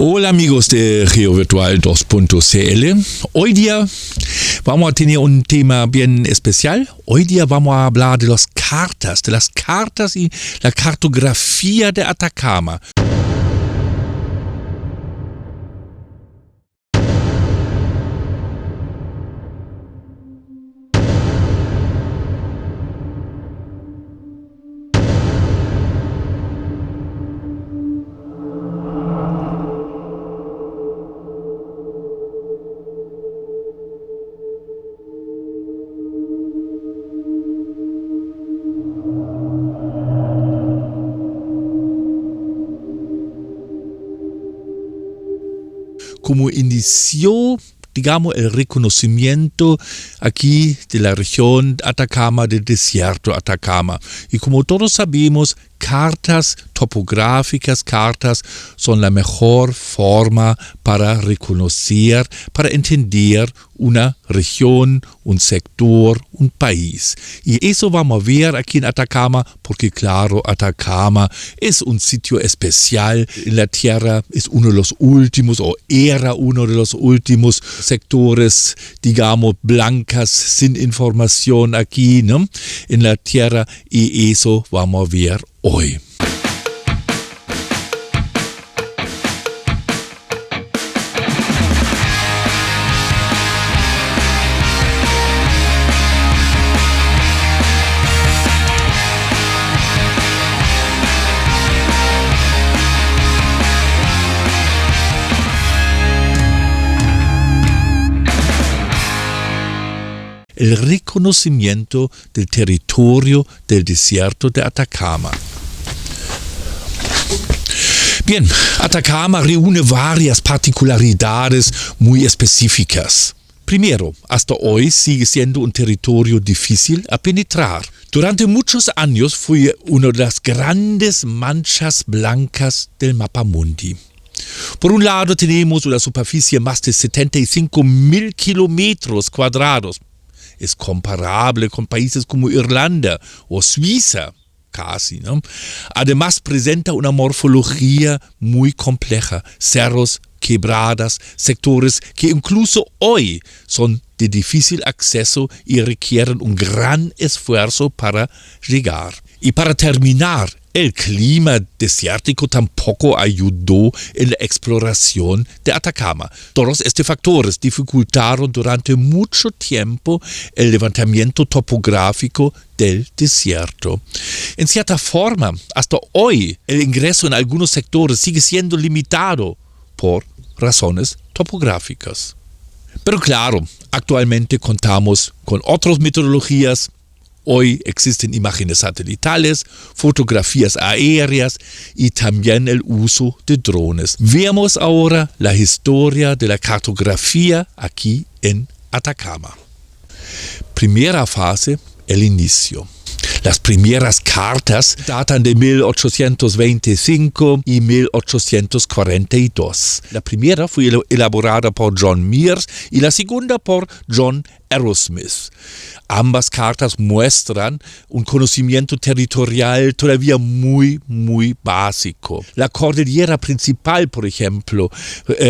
Hola amigos de GeoVirtual 2.cl. Hoy día vamos a tener un tema bien especial. Hoy día vamos a hablar de las cartas y la cartografía de Atacama. Como inició, digamos, el reconocimiento aquí de la región Atacama, del desierto Atacama. Y como todos sabemos, cartas topográficas, cartas son la mejor forma para reconocer, para entender una región, un sector, un país. Y eso vamos a ver aquí en Atacama, porque claro, Atacama es un sitio especial en la tierra, es uno de los últimos, o era uno de los últimos sectores, digamos, blancas, sin información aquí, ¿no?, en la tierra, y eso vamos a ver hoy. El reconocimiento del territorio del desierto de Atacama. Bien, Atacama reúne varias particularidades muy específicas. Primero, hasta hoy sigue siendo un territorio difícil a penetrar. Durante muchos años fue una de las grandes manchas blancas del mapamundi. Por un lado tenemos una superficie más de 75.000 kilómetros cuadrados. Es comparable con países como Irlanda o Suiza, casi, ¿no? Además presenta una morfología muy compleja, cerros, quebradas, sectores que incluso hoy son de difícil acceso y requieren un gran esfuerzo para llegar. Y para terminar, el clima desértico tampoco ayudó en la exploración de Atacama. Todos estos factores dificultaron durante mucho tiempo el levantamiento topográfico del desierto. En cierta forma, hasta hoy, el ingreso en algunos sectores sigue siendo limitado por razones topográficas. Pero claro, actualmente contamos con otras metodologías. Hoy existen imágenes satelitales, fotografías aéreas y también el uso de drones. Veamos ahora la historia de la cartografía aquí en Atacama. Primera fase, el inicio. Las primeras cartas datan de 1825 y 1842. La primera fue elaborada por John Mears y la segunda por John Arrowsmith. Ambas cartas muestran un conocimiento territorial todavía muy básico. La cordillera principal, por ejemplo,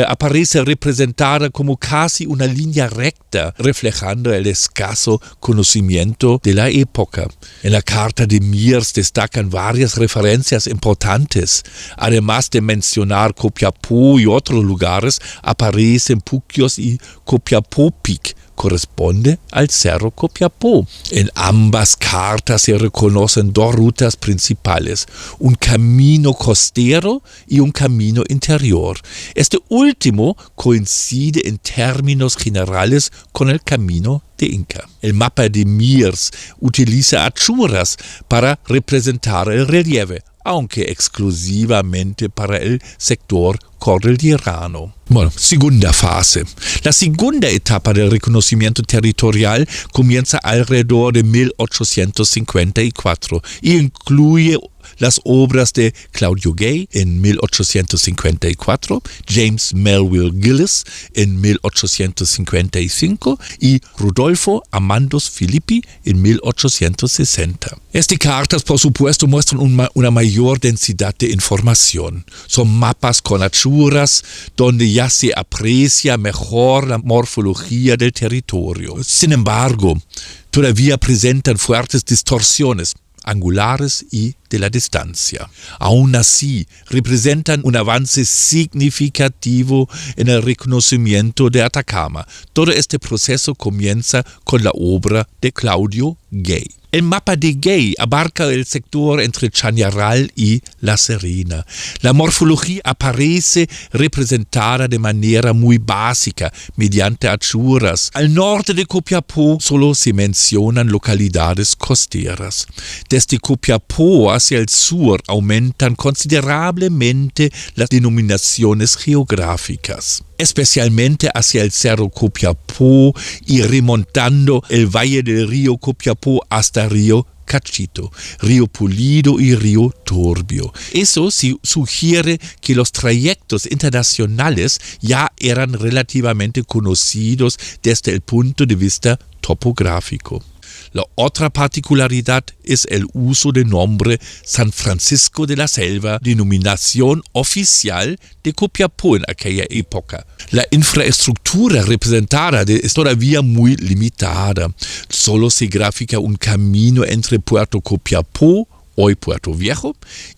aparece representada como casi una línea recta, reflejando el escaso conocimiento de la época. En la carta de Mears destacan varias referencias importantes. Además de mencionar Copiapó y otros lugares, aparecen Puquios y Copiapó Peak. Corresponde al Cerro Copiapó. En ambas cartas se reconocen dos rutas principales, un camino costero y un camino interior. Este último coincide en términos generales con el camino de Inca. El mapa de Mears utiliza achuras para representar el relieve, aunque exclusivamente para el sector cordillerano. Bueno, segunda fase. La segunda etapa del reconocimiento territorial comienza alrededor de 1854 y incluye las obras de Claudio Gay en 1854, James Melville Gillis en 1855 y Rudolfo Amandos Filippi en 1860. Estas cartas, por supuesto, muestran una mayor densidad de información. Son mapas con achuras donde ya se aprecia mejor la morfología del territorio. Sin embargo, todavía presentan fuertes distorsiones angulares y de la distancia. Aún así, representan un avance significativo en el reconocimiento de Atacama. Todo este proceso comienza con la obra de Claudio Gay. El mapa de Gay abarca el sector entre Chañaral y La Serena. La morfología aparece representada de manera muy básica, mediante achuras. Al norte de Copiapó solo se mencionan localidades costeras. Desde Copiapó hacia el sur aumentan considerablemente las denominaciones geográficas, especialmente hacia el Cerro Copiapó y remontando el valle del río Copiapó hasta río Cachito, río Pulido y río Turbio. Eso sí sugiere que los trayectos internacionales ya eran relativamente conocidos desde el punto de vista topográfico. La otra particularidad es el uso del nombre San Francisco de la Selva, denominación oficial de Copiapó en aquella época. La infraestructura representada es todavía muy limitada. Solo se grafica un camino entre Puerto Copiapó, hoy Puerto Viejo,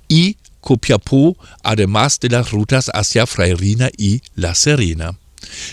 y Copiapó, además de las rutas hacia Freirina y La Serena.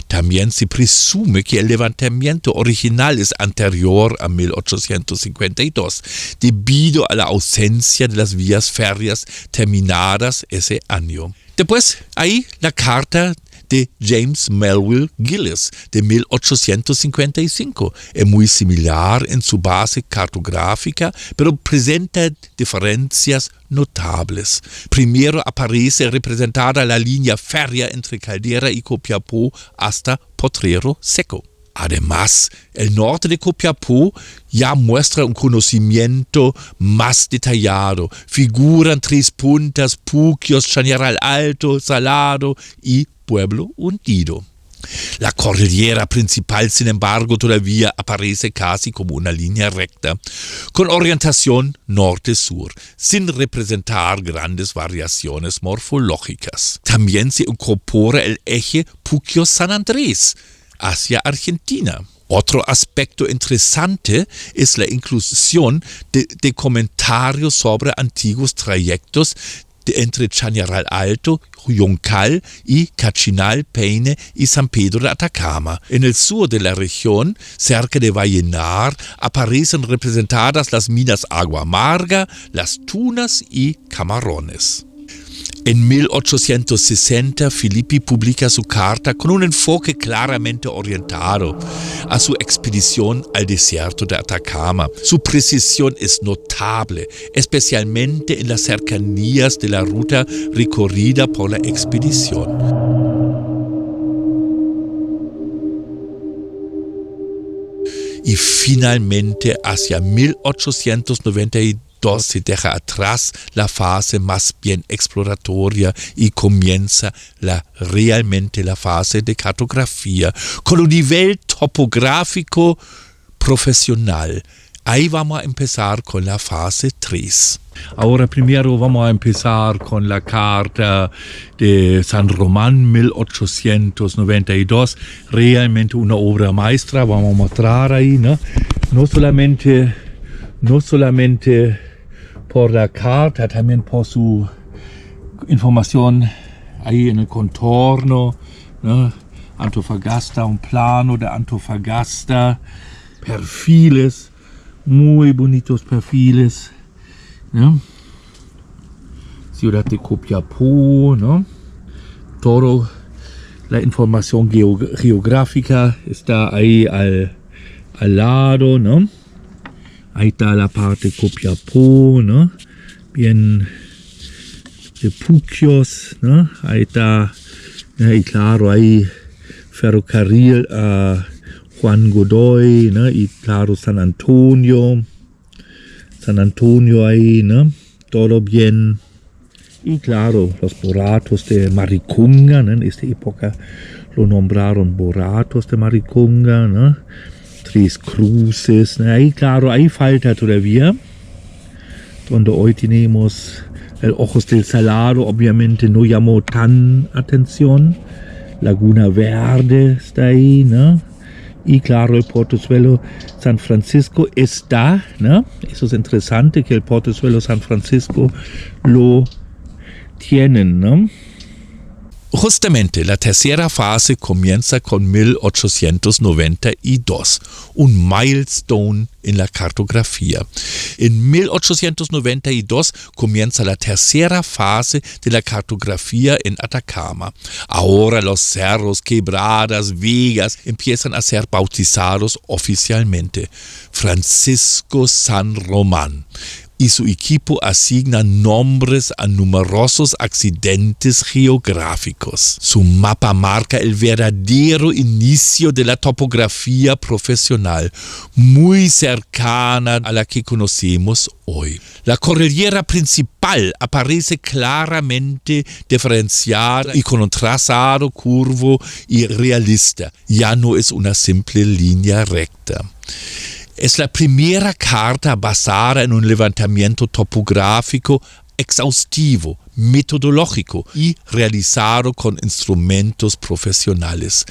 También se presume que el levantamiento original es anterior a 1852, debido a la ausencia de las vías férreas terminadas ese año. Después, hay la carta de James Melville Gillis de 1855. Es muy similar en su base cartográfica, pero presenta diferencias notables. Primero aparece representada la línea férrea entre Caldera y Copiapó hasta Potrero Seco. Además, el norte de Copiapó ya muestra un conocimiento más detallado. Figuran 3 puntas, Puquios, Chañaral Alto, Salado y Pueblo Hundido. La cordillera principal, sin embargo, todavía aparece casi como una línea recta, con orientación norte-sur, sin representar grandes variaciones morfológicas. También se incorpora el eje Puquio-San Andrés hacia Argentina. Otro aspecto interesante es la inclusión de comentarios sobre antiguos trayectos entre Chañaral Alto, Yuncal y Cachinal, Peine y San Pedro de Atacama. En el sur de la región, cerca de Vallenar, aparecen representadas las minas Agua Amarga, las tunas y camarones. En 1860, Filippi publica su carta con un enfoque claramente orientado a su expedición al desierto de Atacama. Su precisión es notable, especialmente en las cercanías de la ruta recorrida por la expedición. Y finalmente, hacia 1892, se deja atrás la fase más bien exploratoria y comienza realmente la fase de cartografía con un nivel topográfico profesional. Ahí vamos a empezar con la fase 3. Ahora primero vamos a empezar con la carta de San Román 1892, realmente una obra maestra, vamos a mostrar ahí, ¿no? No solamente por la carta, también por su información ahí en el contorno, ¿no? Antofagasta, un plano de Antofagasta, perfiles, muy bonitos perfiles, ¿no? Ciudad de Copiapó, ¿no? Toda la información geográfica está ahí al lado, ¿no? Ahí está la parte de Copiapó, ¿no? Bien de Puquios, ¿no? Ahí está, y claro, ahí ferrocarril a Juan Godoy, ¿no? Y claro, San Antonio ahí, ¿no? todo bien. Y claro, los boratos de Maricunga, ¿no? En esta época lo nombraron boratos de Maricunga, ¿no? Tres cruces, ¿no? Ahí claro, ahí falta todavía, donde hoy tenemos el Ojos del Salado, obviamente no llamó tan atención. Laguna Verde está ahí, ¿no? Y claro, el Portezuelo San Francisco está, ¿no? Eso es interesante que el Portezuelo San Francisco lo tienen, ¿no? Justamente la tercera fase comienza con 1892, un milestone en la cartografía. En 1892 comienza la tercera fase de la cartografía en Atacama. Ahora los cerros, quebradas, vegas empiezan a ser bautizados oficialmente. Francisco San Román y su equipo asignan nombres a numerosos accidentes geográficos. Su mapa marca el verdadero inicio de la topografía profesional, muy cercana a la que conocemos hoy. La cordillera principal aparece claramente diferenciada y con un trazado curvo y realista. Ya no es una simple línea recta. Es la primera carta basada en un levantamiento topográfico exhaustivo, metodológico y realizado con instrumentos profesionales.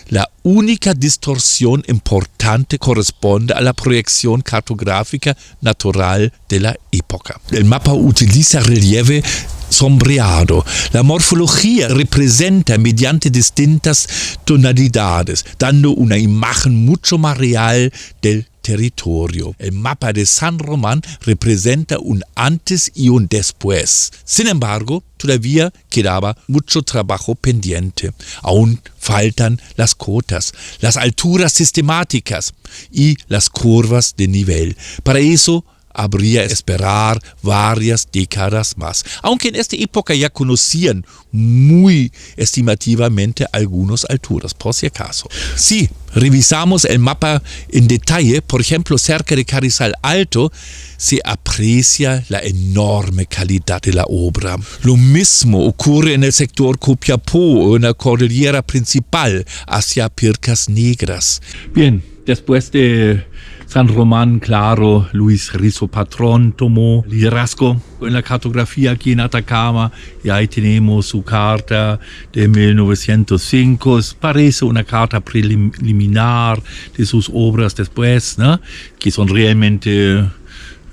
La única distorsión importante corresponde a la proyección cartográfica natural de la época. El mapa utiliza relieve sombreado. La morfología representa mediante distintas tonalidades, dando una imagen mucho más real del territorio. El mapa de San Román representa un antes y un después. Sin embargo, todavía quedaba mucho trabajo pendiente. Aún faltan las cotas, las alturas sistemáticas y las curvas de nivel. Para eso habría que esperar varias décadas más, aunque en esta época ya conocían muy estimativamente algunas alturas, por si acaso. Si revisamos el mapa en detalle, por ejemplo, cerca de Carrizal Alto, se aprecia la enorme calidad de la obra. Lo mismo ocurre en el sector Copiapó o en la cordillera principal hacia Pircas Negras. Bien, después de San Román, claro, Luis Rizo Patrón tomó liderazgo en la cartografía aquí en Atacama y ahí tenemos su carta de 1905. Parece una carta preliminar de sus obras después, ¿no? Que son realmente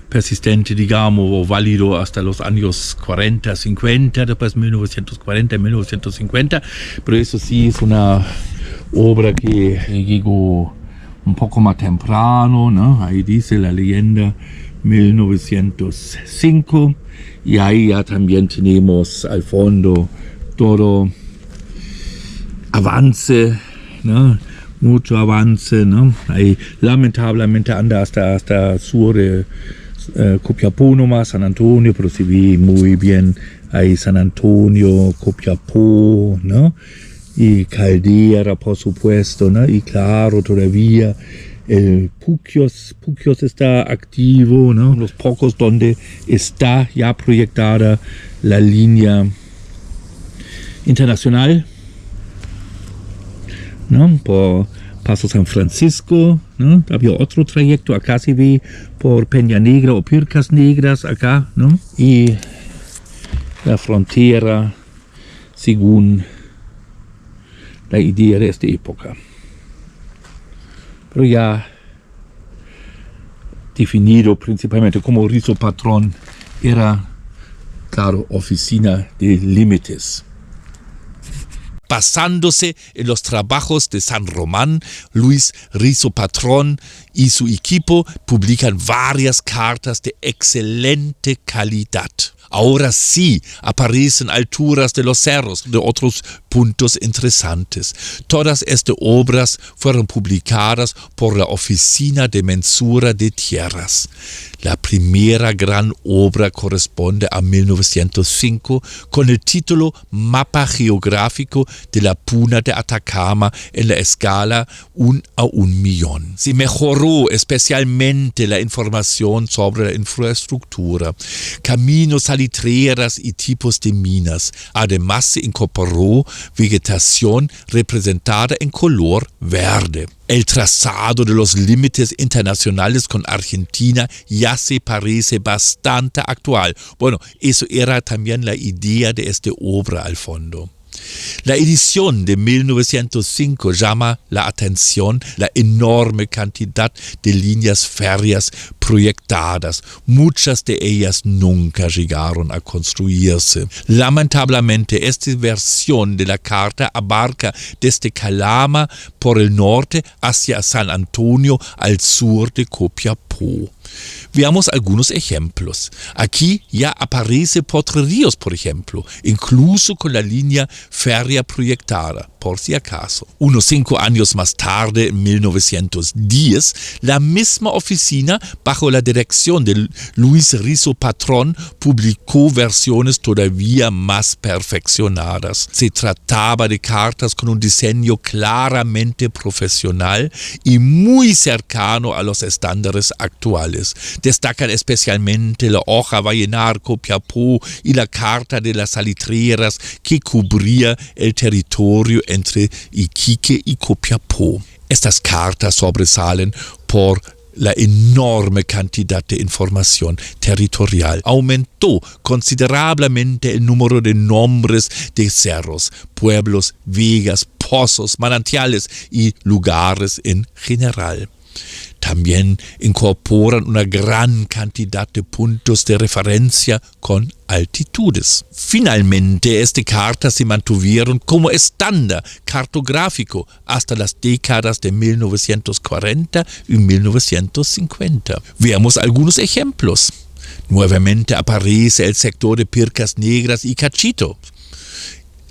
persistentes, digamos, o válido hasta los años 40, 50, después 1940, 1950, pero eso sí es una obra que llegó un poco más temprano, ¿no? Ahí dice la leyenda 1905 y ahí ya también tenemos al fondo todo avance, ¿no? Mucho avance, ¿no? Ahí lamentablemente anda hasta sur de Copiapó nomás, San Antonio, pero se ve muy bien ahí San Antonio, Copiapó, ¿no? Y Caldera, por supuesto, ¿no? Y claro, todavía el Puquios está activo, ¿no? Los pocos donde está ya proyectada la línea internacional, ¿no? Por Paso San Francisco, ¿no? Había otro trayecto, acá se ve por Peña Negra o Pircas Negras, acá, ¿no? Y la frontera, según la idea de esta época. Pero ya definido principalmente como Rizo Patrón era, claro, oficina de límites. Basándose en los trabajos de San Román, Luis Rizo Patrón y su equipo publican varias cartas de excelente calidad. Ahora sí aparecen alturas de los cerros, de otros puntos interesantes. Todas estas obras fueron publicadas por la Oficina de Mensura de Tierras. La primera gran obra corresponde a 1905 con el título Mapa Geográfico de la puna de Atacama en la escala 1 a 1 millón. Se mejoró especialmente la información sobre la infraestructura, caminos, salitreras y tipos de minas. Además se incorporó vegetación representada en color verde. El trazado de los límites internacionales con Argentina ya se parece bastante actual. Bueno, eso era también la idea de esta obra al fondo. La edición de 1905 llama la atención la enorme cantidad de líneas férreas proyectadas. Muchas de ellas nunca llegaron a construirse. Lamentablemente, esta versión de la carta abarca desde Calama por el norte hacia San Antonio al sur de Copiapó. Veamos algunos ejemplos. Aquí ya aparece Entre Ríos, por ejemplo, incluso con la línea férrea proyectada, por si acaso. Unos 5 años más tarde, en 1910, la misma oficina, bajo la dirección de Luis Rizo Patrón, publicó versiones todavía más perfeccionadas. Se trataba de cartas con un diseño claramente profesional y muy cercano a los estándares actuales. Destacan especialmente la hoja Vallenar Copiapó y la carta de las salitreras que cubría el territorio entre Iquique y Copiapó. Estas cartas sobresalen por la enorme cantidad de información territorial. Aumentó considerablemente el número de nombres de cerros, pueblos, vegas, pozos, manantiales y lugares en general. También incorporan una gran cantidad de puntos de referencia con altitudes. Finalmente, estas cartas se mantuvieron como estándar cartográfico hasta las décadas de 1940 y 1950. Veamos algunos ejemplos. Nuevamente aparece el sector de Pircas Negras y Cachito,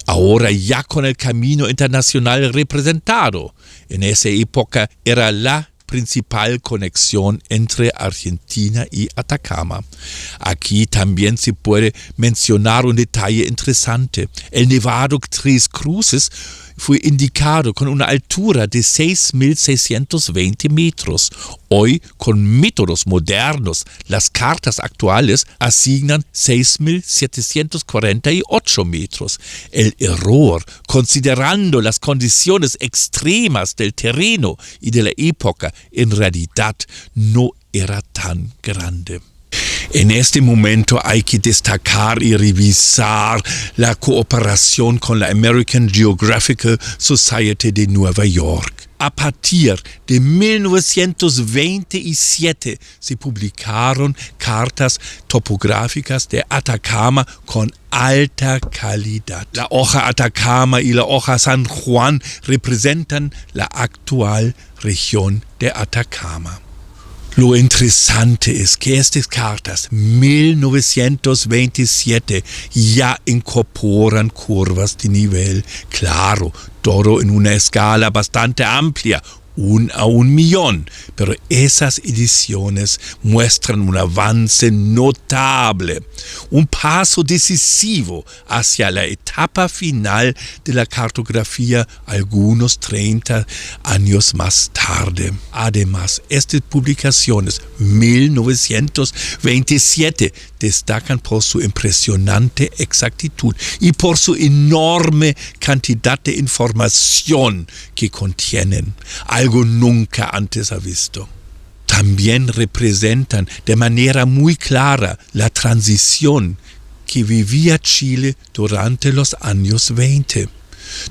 ahora ya con el camino internacional representado. En esa época era la principal conexión entre Argentina y Atacama. Aquí también se puede mencionar un detalle interesante. El Nevado Tres Cruces fue indicado con una altura de 6.620 metros. Hoy, con métodos modernos, las cartas actuales asignan 6.748 metros. El error, considerando las condiciones extremas del terreno y de la época, en realidad no era tan grande. En este momento hay que destacar y revisar la cooperación con la American Geographical Society de Nueva York. A partir de 1927 se publicaron cartas topográficas de Atacama con alta calidad. La hoja Atacama y la hoja San Juan representan la actual región de Atacama. Lo interesante es que estas cartas 1927 ya incorporan curvas de nivel, claro, todo en una escala bastante amplia, 1 a 1 millón, pero esas ediciones muestran un avance notable, un paso decisivo hacia la etapa final de la cartografía algunos 30 años más tarde. Además, estas publicaciones 1927 destacan por su impresionante exactitud y por su enorme cantidad de información que contienen, algo nunca antes visto. También representan de manera muy clara la transición que vivía Chile durante los años 20.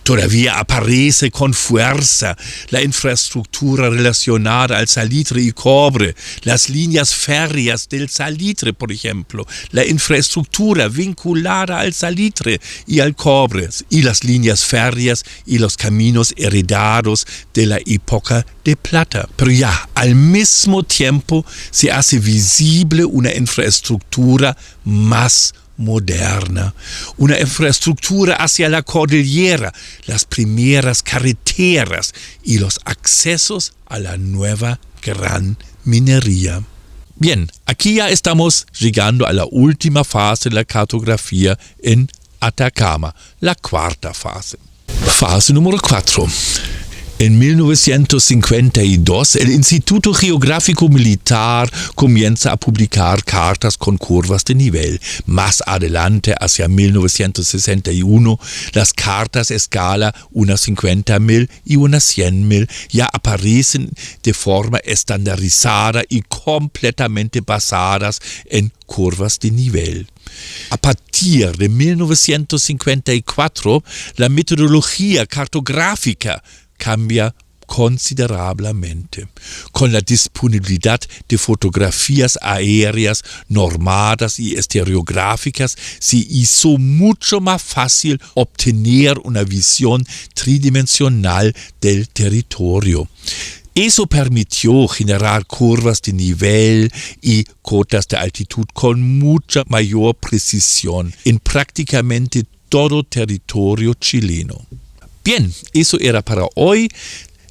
Todavía aparece con fuerza la infraestructura relacionada al salitre y cobre, las líneas férreas del salitre, por ejemplo, la infraestructura vinculada al salitre y al cobre, y las líneas férreas y los caminos heredados de la época de plata. Pero ya, al mismo tiempo, se hace visible una infraestructura más moderna, una infraestructura hacia la cordillera, las primeras carreteras y los accesos a la nueva gran minería. Bien, aquí ya estamos llegando a la última fase de la cartografía en Atacama, la cuarta fase. Fase número 4. En 1952, el Instituto Geográfico Militar comienza a publicar cartas con curvas de nivel. Más adelante, hacia 1961, las cartas a escala unas 50.000 y unas 100.000 ya aparecen de forma estandarizada y completamente basadas en curvas de nivel. A partir de 1954, la metodología cartográfica cambia considerablemente. Con la disponibilidad de fotografías aéreas normadas y estereográficas, se hizo mucho más fácil obtener una visión tridimensional del territorio. Eso permitió generar curvas de nivel y cotas de altitud con mucha mayor precisión en prácticamente todo territorio chileno. Bien, eso era para hoy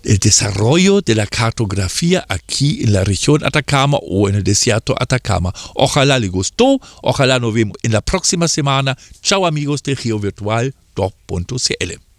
el desarrollo de la cartografía aquí en la región Atacama o en el desierto Atacama. Ojalá les gustó, ojalá nos vemos en la próxima semana. Chao amigos de GeoVirtual.cl.